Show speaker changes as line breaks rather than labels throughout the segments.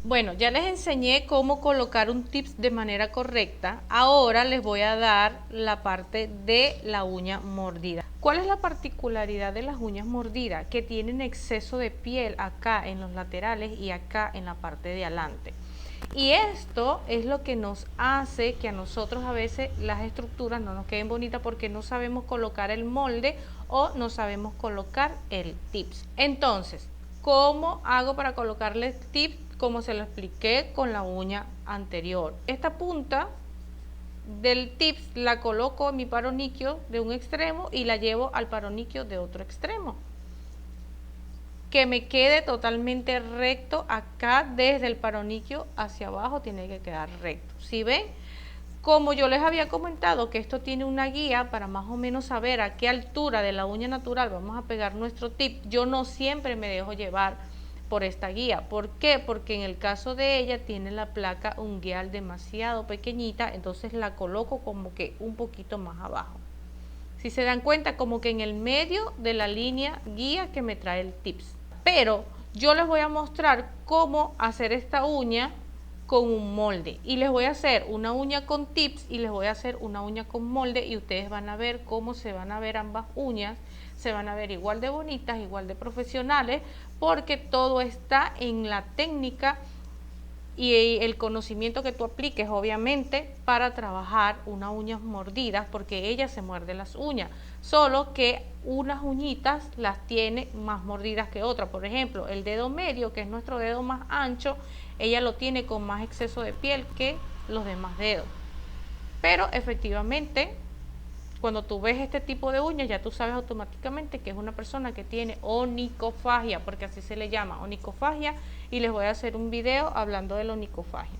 Bueno, ya les enseñé cómo colocar un tips de manera correcta. Ahora les voy a dar la parte de la uña mordida. ¿Cuál es la particularidad de las uñas mordidas? Que tienen exceso de piel acá en los laterales y acá en la parte de adelante. Y esto es lo que nos hace que a nosotros a veces las estructuras no nos queden bonitas porque no sabemos colocar el molde o no sabemos colocar el tips. Entonces, ¿cómo hago para colocarle el tips? Como se lo expliqué con la uña anterior. Esta punta del tips la coloco en mi paroniquio de un extremo y la llevo al paroniquio de otro extremo. Que me quede totalmente recto acá desde el paroniquio hacia abajo tiene que quedar recto. ¿Sí ven? Como yo les había comentado que esto tiene una guía para más o menos saber a qué altura de la uña natural vamos a pegar nuestro tip, yo no siempre me dejo llevar por esta guía. ¿Por qué? Porque en el caso de ella tiene la placa ungueal demasiado pequeñita, entonces la coloco como que un poquito más abajo. Si se dan cuenta, como que en el medio de la línea guía que me trae el tips. Pero yo les voy a mostrar cómo hacer esta uña con un molde. Y les voy a hacer una uña con tips y les voy a hacer una uña con molde y ustedes van a ver cómo se van a ver ambas uñas. Se van a ver igual de bonitas, igual de profesionales, porque todo está en la técnica y el conocimiento que tú apliques, obviamente, para trabajar unas uñas mordidas, porque ella se muerde las uñas, solo que unas uñitas las tiene más mordidas que otras. Por ejemplo, el dedo medio, que es nuestro dedo más ancho, ella lo tiene con más exceso de piel que los demás dedos. Pero efectivamente, cuando tú ves este tipo de uñas, ya tú sabes automáticamente que es una persona que tiene onicofagia, porque así se le llama, onicofagia, y les voy a hacer un video hablando de la onicofagia.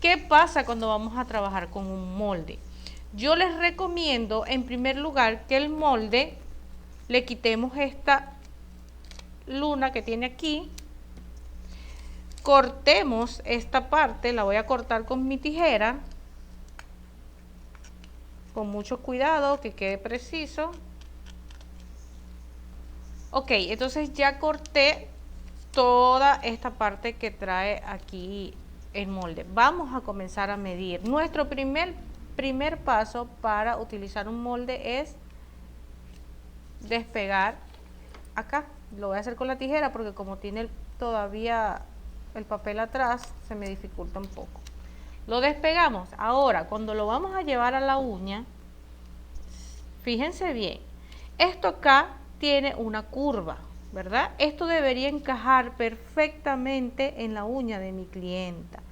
¿Qué pasa cuando vamos a trabajar con un molde? Yo les recomiendo, en primer lugar, que el molde le quitemos esta luna que tiene aquí, cortemos esta parte, la voy a cortar con mi tijera, con mucho cuidado, que quede preciso. Ok, entonces ya corté toda esta parte que trae aquí el molde. Vamos a comenzar a medir. Nuestro primer paso para utilizar un molde es despegar acá. Lo voy a hacer con la tijera porque como tiene todavía el papel atrás, se me dificulta un poco. Lo despegamos. Ahora, cuando lo vamos a llevar a la uña, fíjense bien, esto acá tiene una curva, ¿verdad? Esto debería encajar perfectamente en la uña de mi clienta.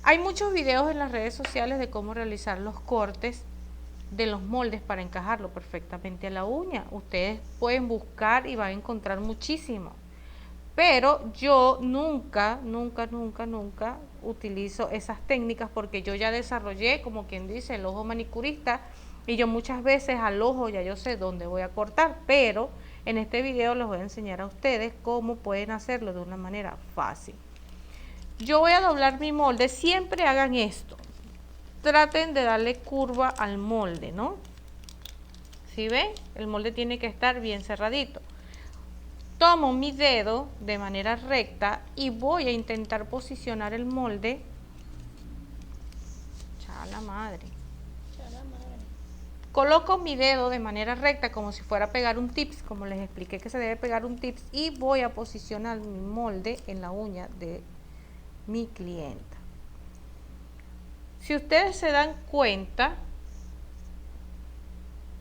Hay muchos videos en las redes sociales de cómo realizar los cortes de los moldes para encajarlo perfectamente a la uña. Ustedes pueden buscar y van a encontrar muchísimo. Pero yo nunca utilizo esas técnicas porque yo ya desarrollé, como quien dice, el ojo manicurista, y yo muchas veces al ojo ya yo sé dónde voy a cortar, pero en este video les voy a enseñar a ustedes cómo pueden hacerlo de una manera fácil. Yo voy a doblar mi molde, siempre hagan esto, traten de darle curva al molde, ¿no? ¿Sí ven? El molde tiene que estar bien cerradito. Tomo mi dedo de manera recta y voy a intentar posicionar el molde. Chala madre. Coloco mi dedo de manera recta como si fuera a pegar un tips, como les expliqué que se debe pegar un tips, y voy a posicionar mi molde en la uña de mi clienta. Si ustedes se dan cuenta,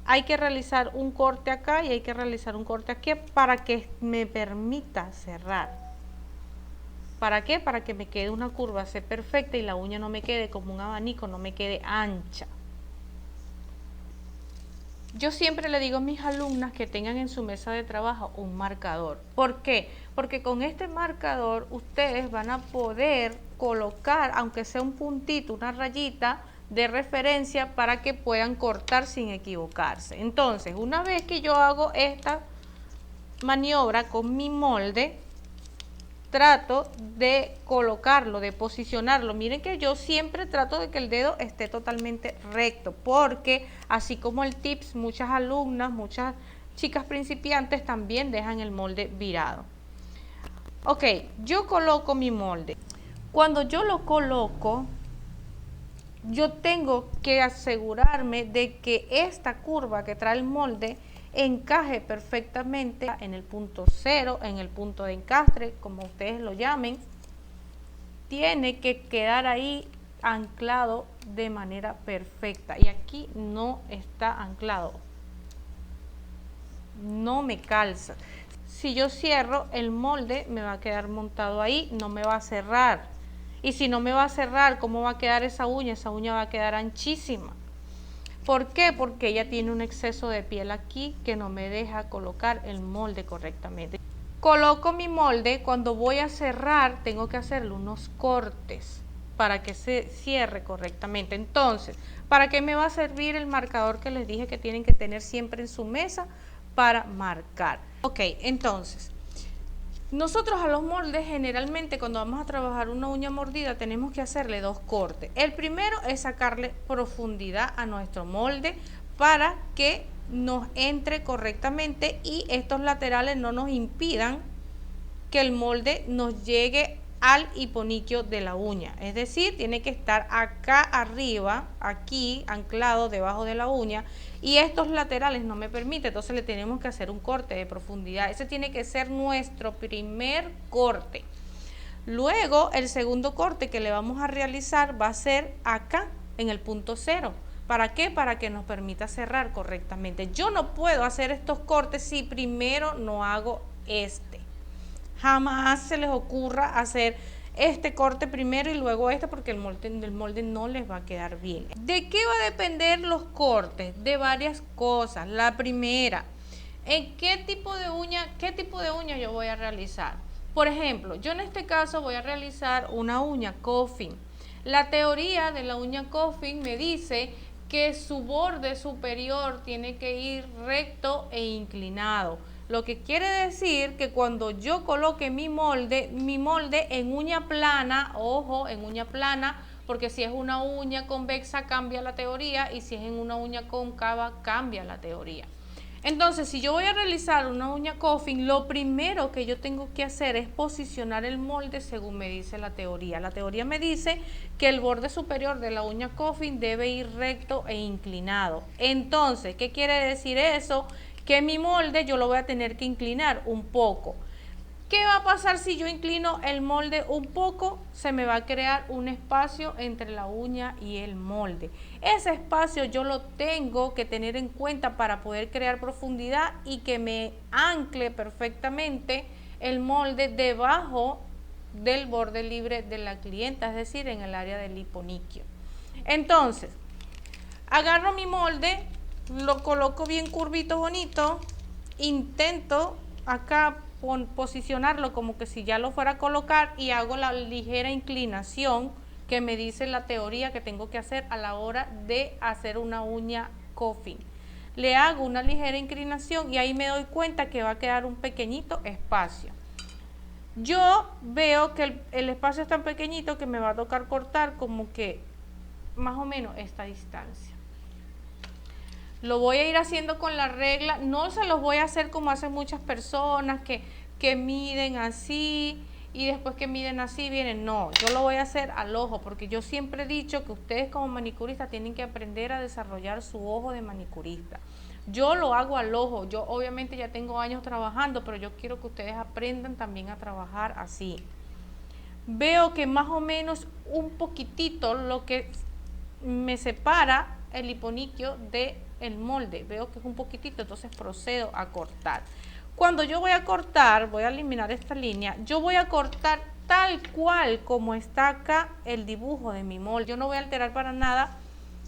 hay que realizar un corte acá y hay que realizar un corte aquí para que me permita cerrar. ¿Para qué? Para que me quede una curva así perfecta y la uña no me quede como un abanico, no me quede ancha. Yo siempre le digo a mis alumnas que tengan en su mesa de trabajo un marcador. ¿Por qué? Porque con este marcador ustedes van a poder colocar, aunque sea un puntito, una rayita de referencia para que puedan cortar sin equivocarse. Entonces, una vez que yo hago esta maniobra con mi molde, trato de colocarlo, de posicionarlo. Miren que yo siempre trato de que el dedo esté totalmente recto, porque así como el tips, muchas alumnas, muchas chicas principiantes también dejan el molde virado. Ok, yo coloco mi molde. Cuando yo lo coloco, yo tengo que asegurarme de que esta curva que trae el molde encaje perfectamente en el punto cero, en el punto de encastre, como ustedes lo llamen. Tiene que quedar ahí anclado de manera perfecta. Y aquí no está anclado. No me calza. Si yo cierro, el molde me va a quedar montado ahí, no me va a cerrar. Y si no me va a cerrar, ¿cómo va a quedar esa uña? Esa uña va a quedar anchísima. ¿Por qué? Porque ella tiene un exceso de piel aquí que no me deja colocar el molde correctamente. Coloco mi molde, cuando voy a cerrar tengo que hacerle unos cortes para que se cierre correctamente. Entonces, ¿para qué me va a servir el marcador que les dije que tienen que tener siempre en su mesa? Para marcar. Ok, entonces, nosotros a los moldes generalmente cuando vamos a trabajar una uña mordida tenemos que hacerle dos cortes. El primero es sacarle profundidad a nuestro molde para que nos entre correctamente y estos laterales no nos impidan que el molde nos llegue al hiponiquio de la uña. Es decir, tiene que estar acá arriba, aquí anclado debajo de la uña, y estos laterales no me permite, entonces le tenemos que hacer un corte de profundidad. Ese tiene que ser nuestro primer corte. Luego el segundo corte que le vamos a realizar va a ser acá en el punto cero. ¿Para qué? Para que nos permita cerrar correctamente. Yo no puedo hacer estos cortes si primero no hago este. Jamás se les ocurra hacer este corte primero y luego este, porque el molde no les va a quedar bien. ¿De qué va a depender los cortes? De varias cosas. La primera, ¿en qué tipo de uña yo voy a realizar? Por ejemplo, yo en este caso voy a realizar una uña coffin. La teoría de la uña coffin me dice que su borde superior tiene que ir recto e inclinado. Lo que quiere decir que cuando yo coloque mi molde en uña plana, ojo, en uña plana, porque si es una uña convexa cambia la teoría y si es en una uña cóncava cambia la teoría. Entonces, si yo voy a realizar una uña coffin, lo primero que yo tengo que hacer es posicionar el molde según me dice la teoría. La teoría me dice que el borde superior de la uña coffin debe ir recto e inclinado. Entonces, ¿qué quiere decir eso? Que mi molde yo lo voy a tener que inclinar un poco. ¿Qué va a pasar si yo inclino el molde un poco? Se me va a crear un espacio entre la uña y el molde. Ese espacio yo lo tengo que tener en cuenta para poder crear profundidad y que me ancle perfectamente el molde debajo del borde libre de la clienta, es decir, en el área del hiponiquio. Entonces, agarro mi molde, lo coloco bien curvito, bonito, intento acá posicionarlo como que si ya lo fuera a colocar y hago la ligera inclinación que me dice la teoría que tengo que hacer a la hora de hacer una uña coffin. Le hago una ligera inclinación y ahí me doy cuenta que va a quedar un pequeñito espacio. Yo veo que el espacio es tan pequeñito que me va a tocar cortar como que más o menos esta distancia. Lo voy a ir haciendo con la regla, no se los voy a hacer como hacen muchas personas que miden así y después que miden así vienen. No, yo lo voy a hacer al ojo porque yo siempre he dicho que ustedes como manicuristas tienen que aprender a desarrollar su ojo de manicurista. Yo lo hago al ojo, yo obviamente ya tengo años trabajando, pero yo quiero que ustedes aprendan también a trabajar así. Veo que más o menos un poquitito lo que me separa el hiponiquio de el molde, veo que es un poquitito, entonces procedo a cortar. Cuando yo voy a cortar, voy a eliminar esta línea, yo voy a cortar tal cual como está acá el dibujo de mi molde. Yo no voy a alterar para nada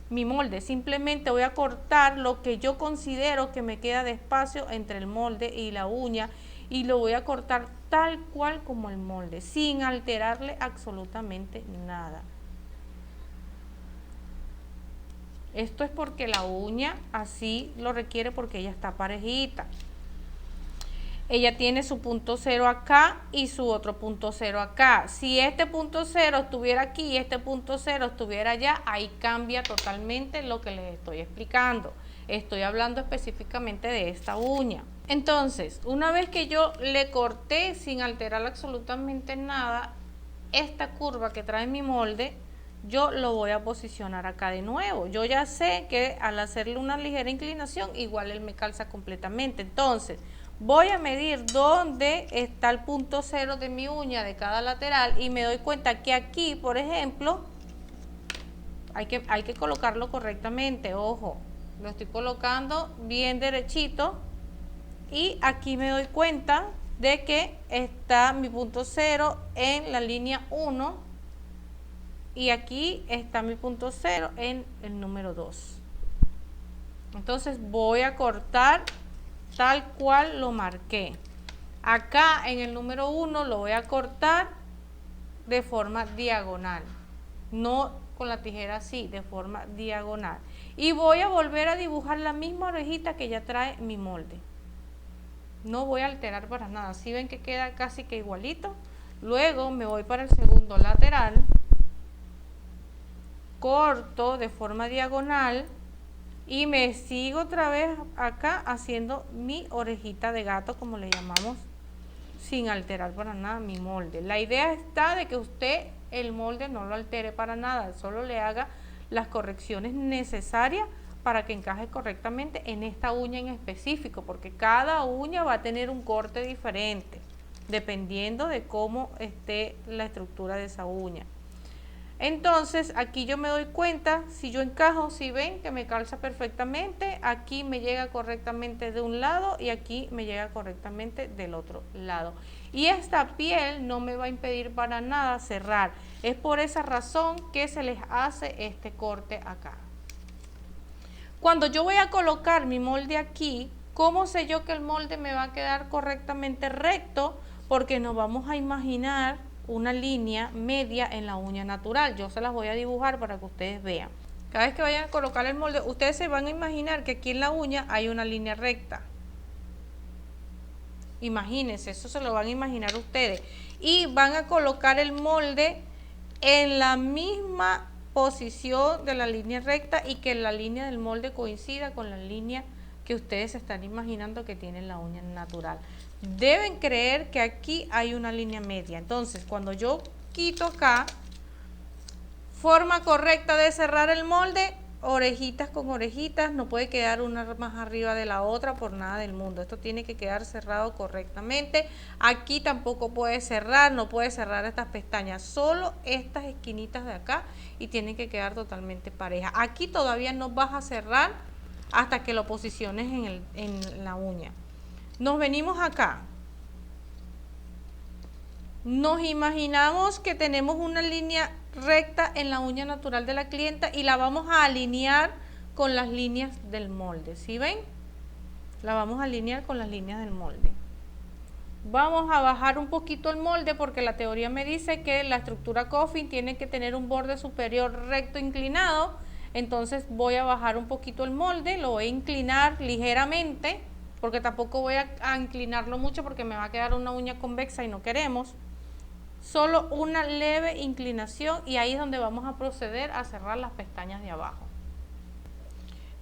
mi molde, simplemente voy a cortar lo que yo considero que me queda de espacio entre el molde y la uña y lo voy a cortar tal cual como el molde, sin alterarle absolutamente nada. Esto es porque la uña así lo requiere porque ella está parejita. Ella tiene su punto cero acá y su otro punto cero acá. Si este punto cero estuviera aquí y este punto cero estuviera allá, ahí cambia totalmente lo que les estoy explicando. Estoy hablando específicamente de esta uña. Entonces, una vez que yo le corté sin alterar absolutamente nada, esta curva que trae mi molde, yo lo voy a posicionar acá de nuevo. Yo ya sé que al hacerle una ligera inclinación, igual él me calza completamente. Entonces, voy a medir dónde está el punto cero de mi uña de cada lateral y me doy cuenta que aquí, por ejemplo, hay que colocarlo correctamente. Ojo, lo estoy colocando bien derechito y aquí me doy cuenta de que está mi punto cero en la línea 1 y aquí está mi punto cero en el número 2. Entonces voy a cortar tal cual lo marqué. Acá en el número 1 lo voy a cortar de forma diagonal, no con la tijera así, de forma diagonal. Y voy a volver a dibujar la misma orejita que ya trae mi molde. No voy a alterar para nada. Si ven que queda casi que igualito. Luego me voy para el segundo lateral, corto de forma diagonal y me sigo otra vez acá haciendo mi orejita de gato, como le llamamos, sin alterar para nada mi molde. La idea está de que usted el molde no lo altere para nada, solo le haga las correcciones necesarias para que encaje correctamente en esta uña en específico, porque cada uña va a tener un corte diferente, dependiendo de cómo esté la estructura de esa uña. Entonces aquí yo me doy cuenta, si yo encajo, si ven que me calza perfectamente, aquí me llega correctamente de un lado y aquí me llega correctamente del otro lado. Y esta piel no me va a impedir para nada cerrar. Es por esa razón que se les hace este corte acá. Cuando yo voy a colocar mi molde aquí, ¿cómo sé yo que el molde me va a quedar correctamente recto? Porque nos vamos a imaginar una línea media en la uña natural. Yo se las voy a dibujar para que ustedes vean. Cada vez que vayan a colocar el molde, ustedes se van a imaginar que aquí en la uña hay una línea recta. Imagínense, eso se lo van a imaginar ustedes. Y van a colocar el molde en la misma posición de la línea recta y que la línea del molde coincida con la línea que ustedes se están imaginando que tienen la uña natural. Deben creer que aquí hay una línea media. Entonces, cuando yo quito acá, forma correcta de cerrar el molde, orejitas con orejitas, no puede quedar una más arriba de la otra por nada del mundo. Esto tiene que quedar cerrado correctamente. Aquí tampoco puede cerrar, no puede cerrar estas pestañas, solo estas esquinitas de acá y tienen que quedar totalmente parejas. Aquí todavía no vas a cerrar hasta que lo posiciones en la uña. Nos venimos acá. Nos imaginamos que tenemos una línea recta en la uña natural de la clienta y la vamos a alinear con las líneas del molde. ¿Sí ven? La vamos a alinear con las líneas del molde. Vamos a bajar un poquito el molde porque la teoría me dice que la estructura coffin tiene que tener un borde superior recto inclinado. Entonces voy a bajar un poquito el molde, lo voy a inclinar ligeramente, porque tampoco voy a inclinarlo mucho porque me va a quedar una uña convexa y no queremos. Solo una leve inclinación y ahí es donde vamos a proceder a cerrar las pestañas de abajo.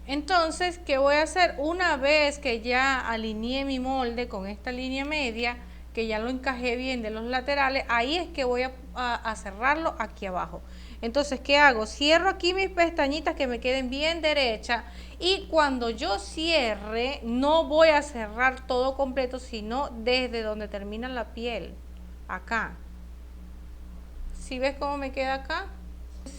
Entonces, ¿qué voy a hacer? Una vez que ya alineé mi molde con esta línea media, que ya lo encajé bien de los laterales, ahí es que voy a cerrarlo aquí abajo. Entonces, ¿qué hago? Cierro aquí mis pestañitas que me queden bien derechas y cuando yo cierre, no voy a cerrar todo completo, sino desde donde termina la piel, acá. ¿Sí ves cómo me queda acá?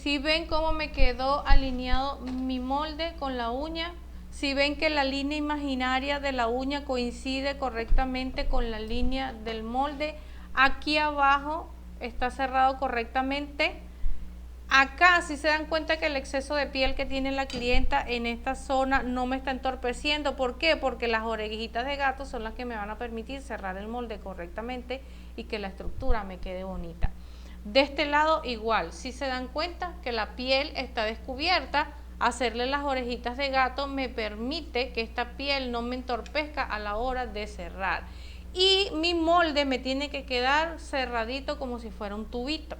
¿Sí ven cómo me quedó alineado mi molde con la uña? ¿Sí ven que la línea imaginaria de la uña coincide correctamente con la línea del molde? Aquí abajo está cerrado correctamente. Acá si se dan cuenta que el exceso de piel que tiene la clienta en esta zona no me está entorpeciendo. ¿Por qué? Porque las orejitas de gato son las que me van a permitir cerrar el molde correctamente y que la estructura me quede bonita. De este lado igual, si se dan cuenta que la piel está descubierta, hacerle las orejitas de gato me permite que esta piel no me entorpezca a la hora de cerrar. Y mi molde me tiene que quedar cerradito como si fuera un tubito,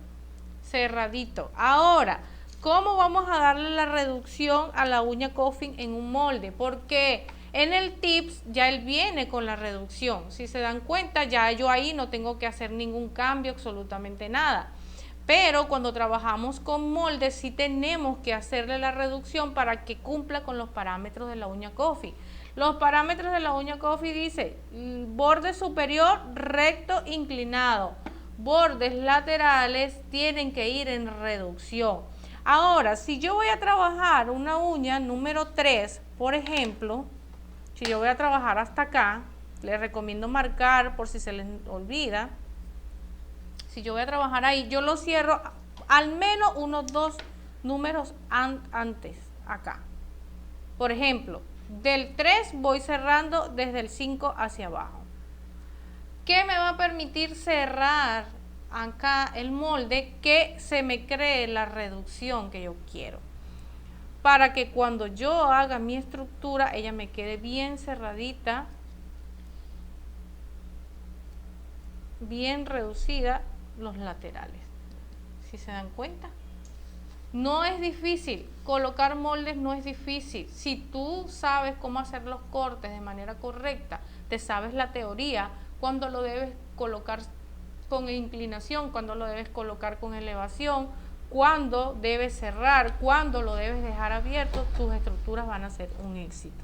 cerradito. Ahora, ¿cómo vamos a darle la reducción a la uña coffin en un molde? Porque En el tips ya él viene con la reducción. Si se dan cuenta, ya yo ahí no tengo que hacer ningún cambio, absolutamente nada. Pero cuando trabajamos con moldes sí tenemos que hacerle la reducción para que cumpla con los parámetros de la uña coffee. Los parámetros de la uña coffee dice borde superior recto inclinado. Bordes laterales tienen que ir en reducción. Ahora, si yo voy a trabajar una uña número 3, por ejemplo, si yo voy a trabajar hasta acá, les recomiendo marcar por si se les olvida. Si yo voy a trabajar ahí, yo lo cierro al menos unos 2 números antes, acá. Por ejemplo, del 3 voy cerrando desde el 5 hacia abajo. ¿Qué me va a permitir cerrar acá el molde? Que se me cree la reducción que yo quiero, para que cuando yo haga mi estructura ella me quede bien cerradita, bien reducida los laterales. Si se dan cuenta, no es difícil colocar moldes, no es difícil. Si tú sabes cómo hacer los cortes de manera correcta, te sabes la teoría, cuando lo debes colocar con inclinación, cuando lo debes colocar con elevación, cuando debes cerrar, cuando lo debes dejar abierto, tus estructuras van a ser un éxito.